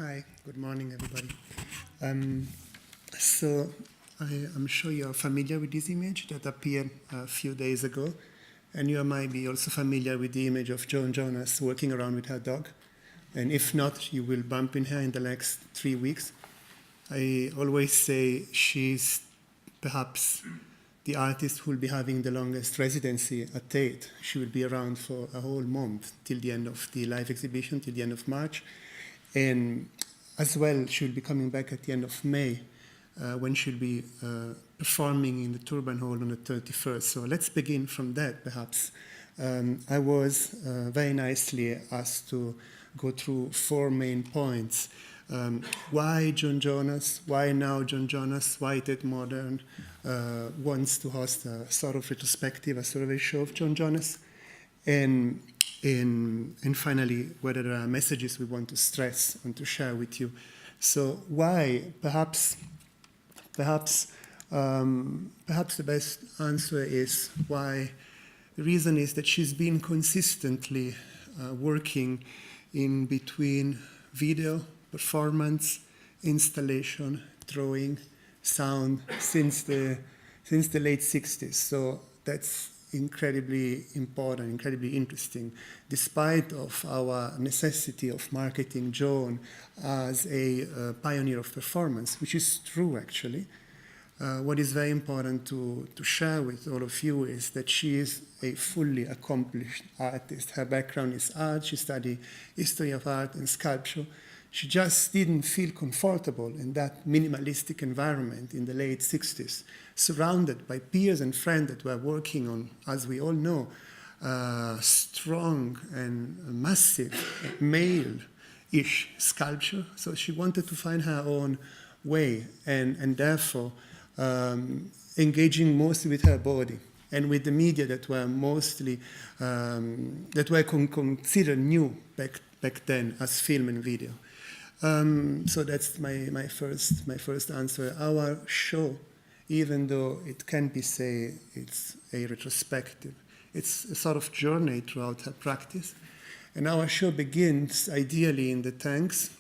Hi, good morning, everybody. So I'm sure you're familiar with this image that appeared a few days ago, and you might be also familiar with the image of Jonas walking around with her dog. And if not, you will bump in her in the next 3 weeks. I always say she's perhaps the artist who will be having the longest residency at Tate. She will be around for a whole month till the end of the live exhibition, till the end of March. And as well, she'll be coming back at the end of May when she'll be performing in the Turbine Hall on the 31st. So let's begin from that, perhaps. I was very nicely asked to go through 4 main points. Why Jonas? Why now Jonas? Why Tate Modern wants to host a sort of retrospective, a survey show of Jonas? And finally, whether there are messages we want to stress and to share with you. So why? Perhaps the best answer is why. The reason is that she's been consistently working in between video, performance, installation, drawing, sound since the late 60s. So that's incredibly important, incredibly interesting, despite of our necessity of marketing Joan as a pioneer of performance, which is true actually. What is very important to share with all of you is that she is a fully accomplished artist. Her background is art. She studied history of art and sculpture. She just didn't feel comfortable in that minimalistic environment in the late 60s, surrounded by peers and friends that were working on, as we all know, strong and massive male-ish sculpture. So she wanted to find her own way and therefore engaging mostly with her body and with the media that were mostly, that were considered new back then as film and video. So that's my first answer. Our show, even though it can be say it's a retrospective, it's a sort of journey throughout her practice. And our show begins ideally in the tanks,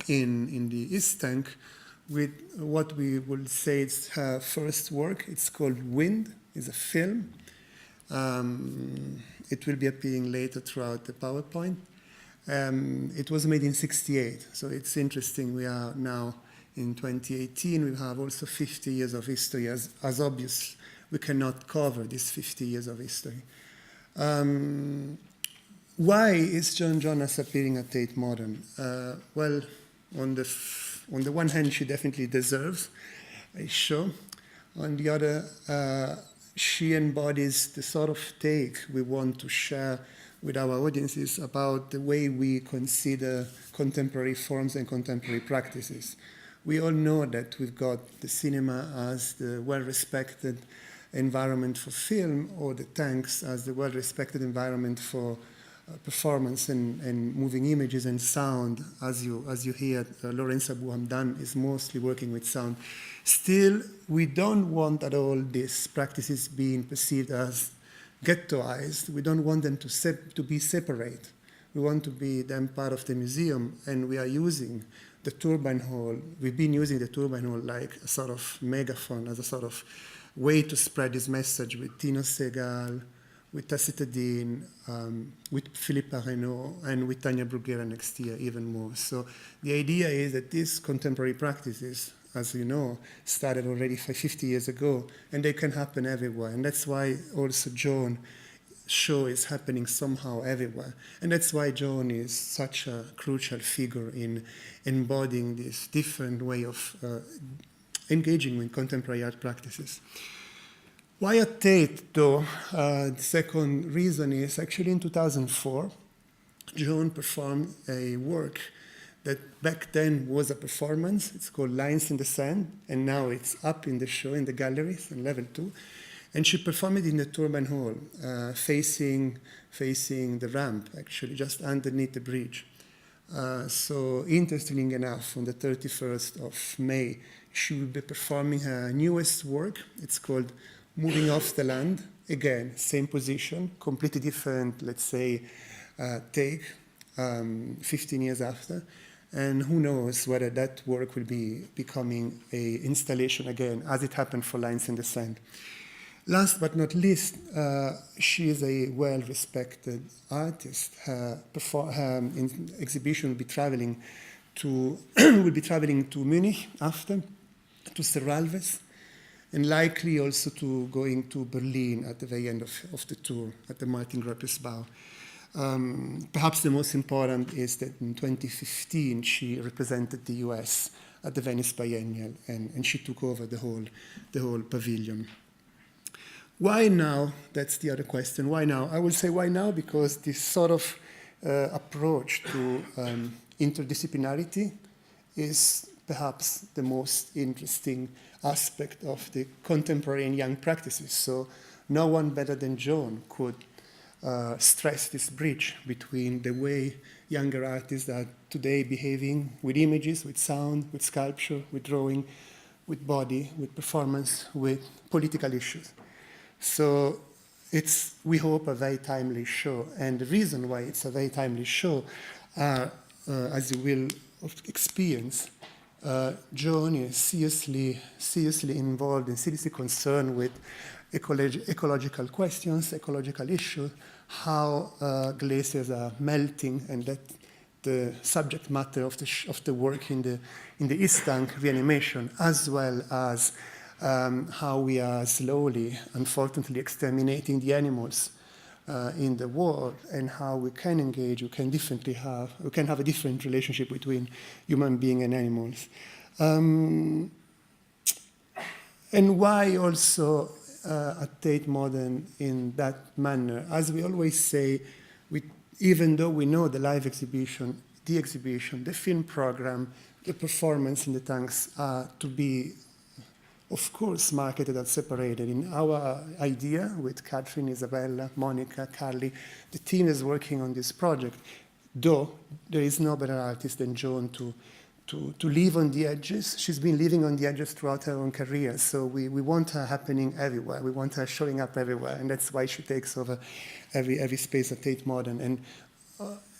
in the East Tank, with what we will say is her first work. It's called Wind. It's a film. It will be appearing later throughout the PowerPoint. It was made in '68, so it's interesting. We are now in 2018. We have also 50 years of history. As obvious, we cannot cover these 50 years of history. Why is Jonas appearing at Tate Modern? Well, on the one hand, she definitely deserves a show. On the other, she embodies the sort of take we want to share with our audiences about the way we consider contemporary forms and contemporary practices. We all know that we've got the cinema as the well-respected environment for film, or the tanks as the well-respected environment for performance and moving images and sound. As you hear, Lawrence Abu Hamdan is mostly working with sound. Still, we don't want at all these practices being perceived as ghettoized. We don't want them to be separate. We want to be them part of the museum, and we are using the Turbine Hall. We've been using the Turbine Hall like a sort of megaphone, as a sort of way to spread this message with Tino Segal, with Tacita Dean, with Philippe Renaud, and with Tanya Bruguera next year, even more. So the idea is that these contemporary practices, as you know, started already 50 years ago, and they can happen everywhere. And that's why also Joan show is happening somehow everywhere. And that's why Joan is such a crucial figure in embodying this different way of engaging with contemporary art practices. Why at Tate, though? The second reason is actually in 2004, Joan performed a work that back then was a performance. It's called Lines in the Sand, and now it's up in the show in the galleries in level 2. And she performed it in the Turbine Hall, facing the ramp, actually, just underneath the bridge. So interestingly enough, on the 31st of May, she will be performing her newest work. It's called Moving Off the Land. Again, same position, completely different, let's say, take, 15 years after. And who knows whether that work will be becoming an installation again, as it happened for Lines in the Sand. Last but not least, she is a well-respected artist. Her exhibition will be traveling to Munich after, to Serralves, and likely also to going to Berlin at the very end of the tour, at the Martin Gropius Bau. Perhaps the most important is that in 2015 she represented the US at the Venice Biennial, and she took over the whole pavilion. Why now? That's the other question. Why now? I will say why now because this sort of approach to interdisciplinarity is perhaps the most interesting aspect of the contemporary and young practices. So no one better than Joan could stress this bridge between the way younger artists are today behaving with images, with sound, with sculpture, with drawing, with body, with performance, with political issues. So it's, we hope, a very timely show. And the reason why it's a very timely show are, as you will experience, Joan is seriously involved and seriously concerned with ecological questions, ecological issues, how glaciers are melting, and that the subject matter of the work in the East Tank reanimation, as well as how we are slowly, unfortunately, exterminating the animals in the world, and how we can engage, we can have a different relationship between human beings and animals. And why also at Tate Modern in that manner? As we always say, even though we know the live exhibition, the film program, the performance in the tanks are to be, of course, marketed and separated. In our idea with Catherine, Isabella, Monica, Carly, the team is working on this project, though there is no better artist than Joan to live on the edges. She's been living on the edges throughout her own career, so we want her happening everywhere. We want her showing up everywhere, and that's why she takes over every space at Tate Modern. And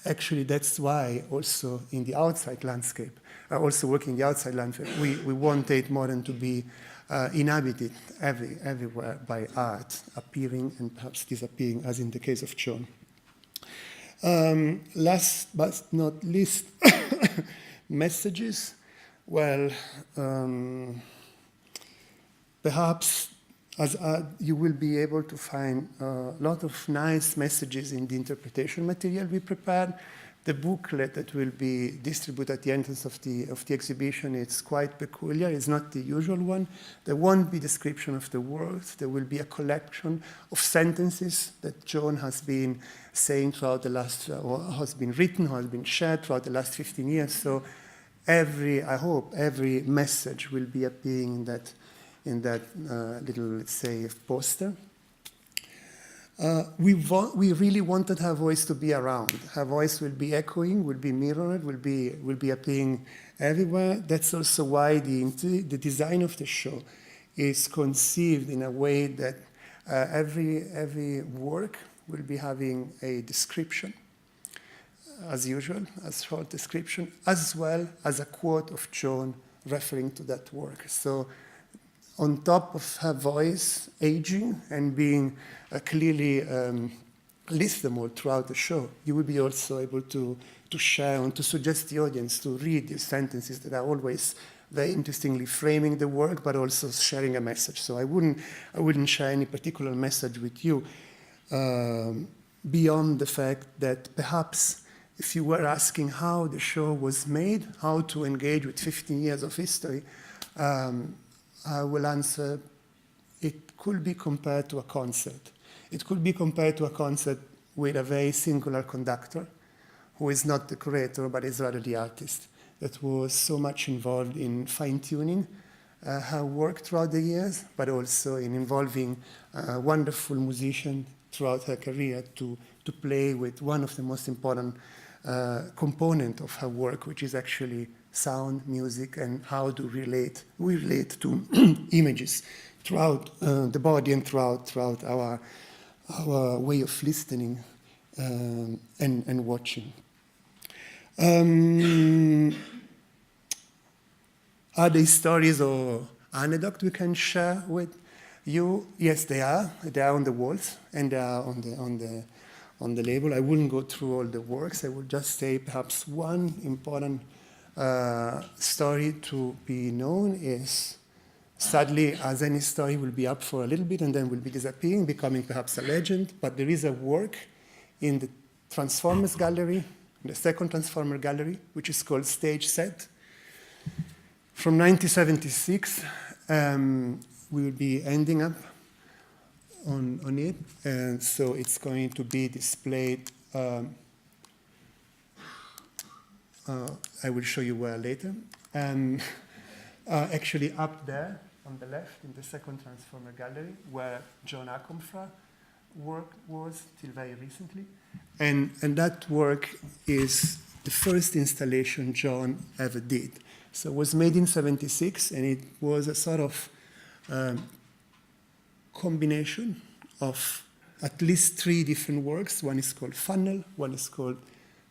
actually, that's why also in the outside landscape, also working in the outside landscape, we want Tate Modern to be inhabited everywhere by art, appearing and perhaps disappearing, as in the case of Joan. Last but not least, messages. Well, perhaps as you will be able to find a lot of nice messages in the interpretation material we prepared. The booklet that will be distributed at the entrance of the exhibition, it's quite peculiar. It's not the usual one. There won't be description of the words. There will be a collection of sentences that Joan has been saying throughout the last, or has been written, or has been shared throughout the last 15 years. So I hope every message will be appearing in that little, let's say, poster. We really wanted her voice to be around. Her voice will be echoing, will be mirrored, will be appearing everywhere. That's also why the design of the show is conceived in a way that every work will be having a description, as usual, a short description, as well as a quote of Joan referring to that work. So on top of her voice aging and being clearly listenable throughout the show, you will be also able to share and to suggest the audience to read these sentences that are always very interestingly framing the work, but also sharing a message. So I wouldn't share any particular message with you beyond the fact that perhaps if you were asking how the show was made, how to engage with 15 years of history, I will answer, it could be compared to a concert. It could be compared to a concert with a very singular conductor, who is not the curator, but is rather the artist, that was so much involved in fine-tuning her work throughout the years, but also in involving a wonderful musician throughout her career to play with one of the most important component of her work, which is actually sound, music, and how to we relate to images throughout the body and throughout our way of listening and watching. Are there stories or anecdotes we can share with you? Yes, they are. They are on the walls and they are on the label. I wouldn't go through all the works. I would just say perhaps one important story to be known is, sadly, as any story will be up for a little bit and then will be disappearing, becoming perhaps a legend. But there is a work in the Transformers Gallery, the second Transformer Gallery, which is called Stage Set. From 1976, we will be ending up on it, and so it's going to be displayed. I will show you where later. Actually, up there on the left, in the second Transformer Gallery, where Joan work was till very recently, and that work is the first installation Joan ever did. So it was made in 76, and it was a sort of combination of at least 3 different works. One is called Funnel, one is called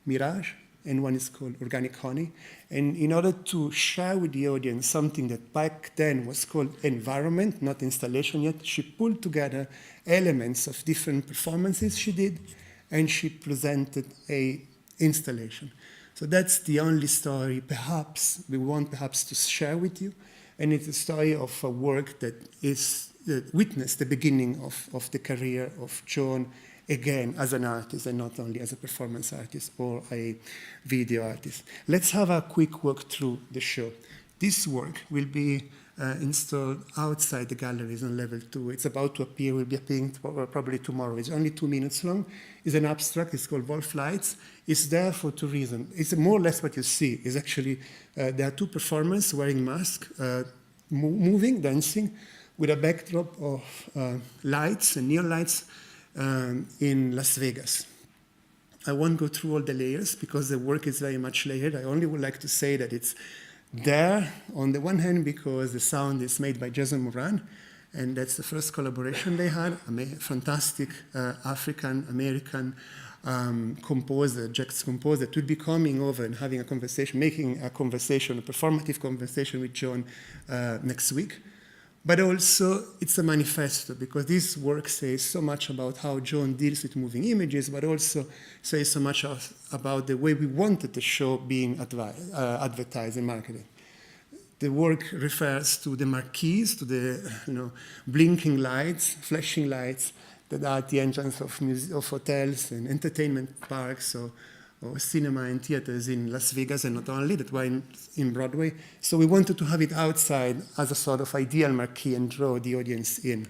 Mirage, and one is called Organic Honey. And in order to share with the audience something that back then was called environment, not installation yet, she pulled together elements of different performances she did, and she presented a installation. So that's the only story perhaps we want perhaps to share with you. And it's a story of a work that witnessed the beginning of the career of Joan, again, as an artist and not only as a performance artist or a video artist. Let's have a quick walk through the show. This work will be installed outside the galleries on level 2. It's about to appear, will be appearing probably tomorrow. It's only 2 minutes long. It's an abstract, it's called Wolf Lights. It's there for 2 reasons. It's more or less what you see. Is actually, there are 2 performers wearing masks, moving, dancing, with a backdrop of lights and neon lights in Las Vegas. I won't go through all the layers because the work is very much layered. I only would like to say that it's there on the one hand because the sound is made by Jason Moran, and that's the first collaboration they had. A fantastic African-American composer, jazz composer, that will be coming over and having a conversation, making a conversation, a performative conversation with Joan next week. But also, it's a manifesto, because this work says so much about how Joan deals with moving images, but also says so much about the way we wanted the show being advertised and marketed. The work refers to the marquees, to the blinking lights, flashing lights that are at the entrance of hotels and entertainment parks or cinema and theaters in Las Vegas, and not only, that were in Broadway. So we wanted to have it outside as a sort of ideal marquee and draw the audience in.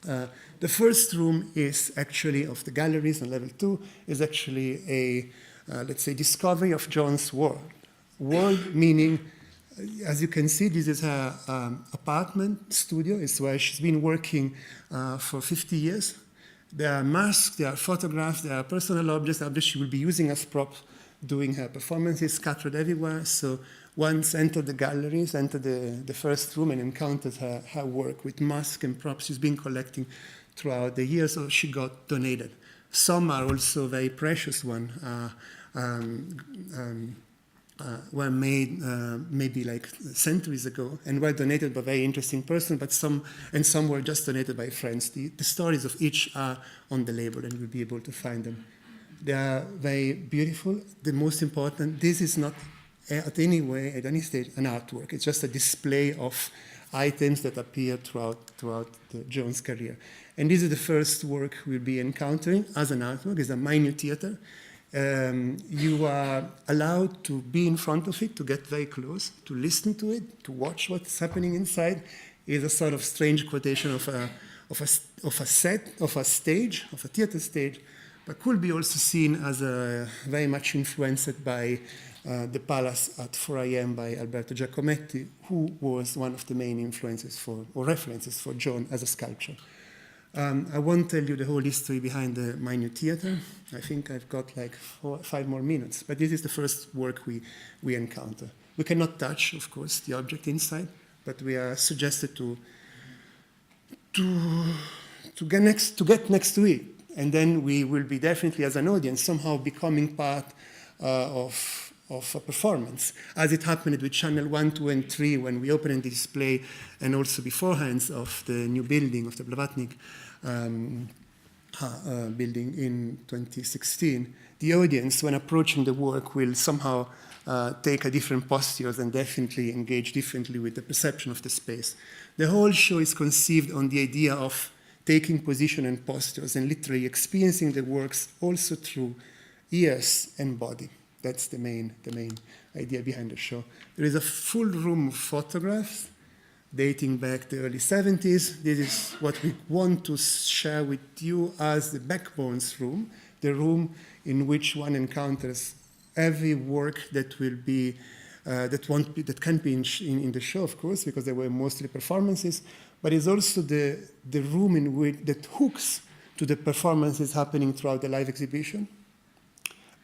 The first room is actually, of the galleries on level 2, is actually a, let's say, discovery of Joan's world. World meaning, as you can see, this is her apartment studio. It's where she's been working for 50 years. There are masks, there are photographs, there are personal objects she will be using as props doing her performances scattered everywhere. So once entered the galleries, entered the first room and encountered her work with masks and props she's been collecting throughout the years, so she got donated. Some are also very precious ones. Were made maybe like centuries ago and were donated by a very interesting person, but some were just donated by friends. The stories of each are on the label, and you'll be able to find them. They are very beautiful. The most important, this is not at any way, at any stage, an artwork. It's just a display of items that appear throughout Joan's career. And this is the first work we'll be encountering as an artwork. It's a minute theater. You are allowed to be in front of it, to get very close, to listen to it, to watch what's happening inside. Is a sort of strange quotation of a stage, of a theater stage, but could be also seen as very much influenced by the Palace at 4 a.m. by Alberto Giacometti, who was one of the main influences or references for Joan as a sculptor. I won't tell you the whole history behind the minute theater. I think I've got like 4 or 5 more minutes, but this is the first work we encounter. We cannot touch, of course, the object inside, but we are suggested to get next to it, and then we will be definitely, as an audience, somehow becoming part of a performance, as it happened with Channel 1, 2, and 3 when we opened the display, and also beforehand of the new building, of the Blavatnik building in 2016. The audience, when approaching the work, will somehow take a different postures and definitely engage differently with the perception of the space. The whole show is conceived on the idea of taking position and postures and literally experiencing the works also through ears and body. That's the main idea behind the show. There is a full room of photographs dating back to the early 70s. This is what we want to share with you as the backbones room, the room in which one encounters every work that will be, that can be in the show, of course, because they were mostly performances, but it's also the room in which that hooks to the performances happening throughout the live exhibition,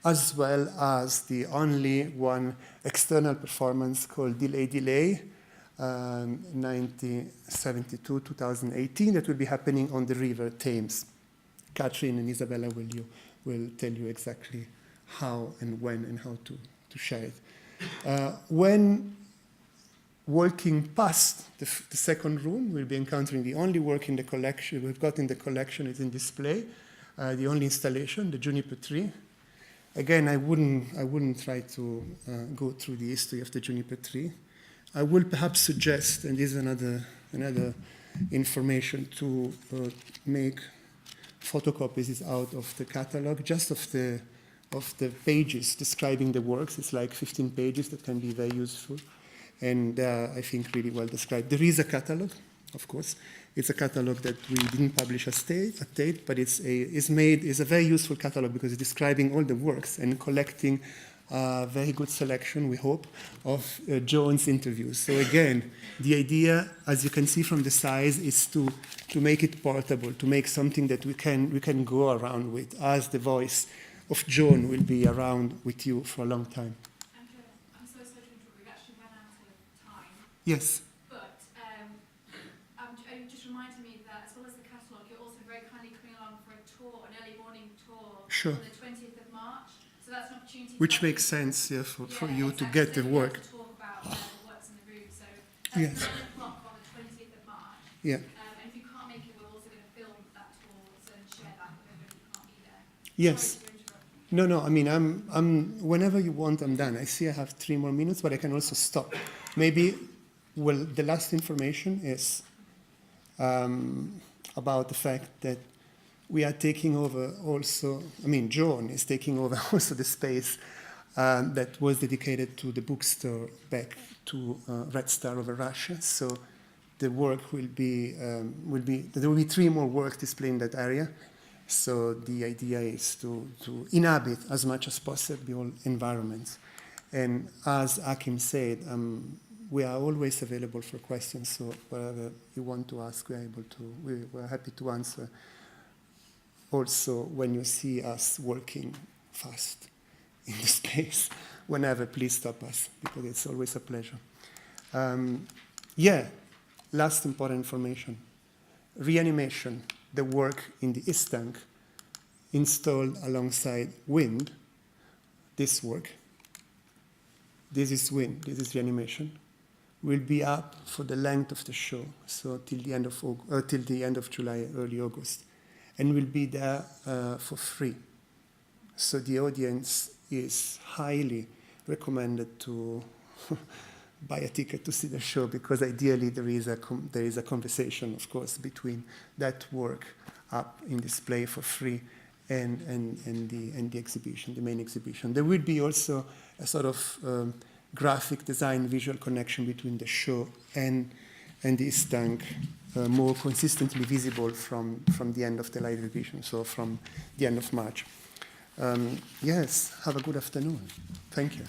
as well as the only one external performance called Delay, 1972-2018, that will be happening on the River Thames. Catherine and Isabella will tell you exactly how and when and how to share it. When walking past the second room, we'll be encountering the only work in the collection we've got in the collection is in display, the only installation, the juniper tree. Again, I wouldn't try to go through the history of the juniper tree. I will perhaps suggest, and this is another information, to make photocopies out of the catalog, just of the pages describing the works. It's like 15 pages that can be very useful, and I think really well described. There is a catalog, of course. It's a catalog that we didn't publish at Tate, but it's a very useful catalog because it's describing all the works and collecting a very good selection, we hope, of Joan's interviews. So again, the idea, as you can see from the size, is to make it portable, to make something that we can go around with, as the voice of Joan will be around with you for a long time. Andrew, I'm so sorry to interrupt. We've actually run out of time. Yes. But it just reminded me that as well as the catalogue, you're also very kindly coming along for a tour, an early morning tour Sure. on the 20th of March. So that's an opportunity. Which makes sense, yeah, for you to get the work. To talk about the works in the room. So Yes. 9 o'clock on the 20th of March. Yeah. And if you can't make it, we're also going to film that tour and share that with everybody who can't be there. Yes. Sorry to interrupt. No, I mean, I'm whenever you want, I'm done. I see I have 3 more minutes, but I can also stop. Maybe, well, the last information is about the fact that we are taking over also, Joan is taking over also the space that was dedicated to the bookstore back to Red Star over Russia. So the work will be, there will be 3 more works displayed in that area. So the idea is to inhabit as much as possible all environments. And as Akim said, we are always available for questions. So whatever you want to ask, we're happy to answer. Also, when you see us working fast in the space, whenever, please stop us, because it's always a pleasure. Last important information. Reanimation, the work in the East Tank, installed alongside Wind, this work, this is Wind, this is Reanimation, will be up for the length of the show, so till the end of July, early August, and will be there for free. So the audience is highly recommended to buy a ticket to see the show, because ideally there is a conversation, of course, between that work up in display for free and the exhibition, the main exhibition. There will be also a sort of graphic design, visual connection between the show and the East Tank, more consistently visible from the end of the live exhibition, so from the end of March. Yes, have a good afternoon. Thank you.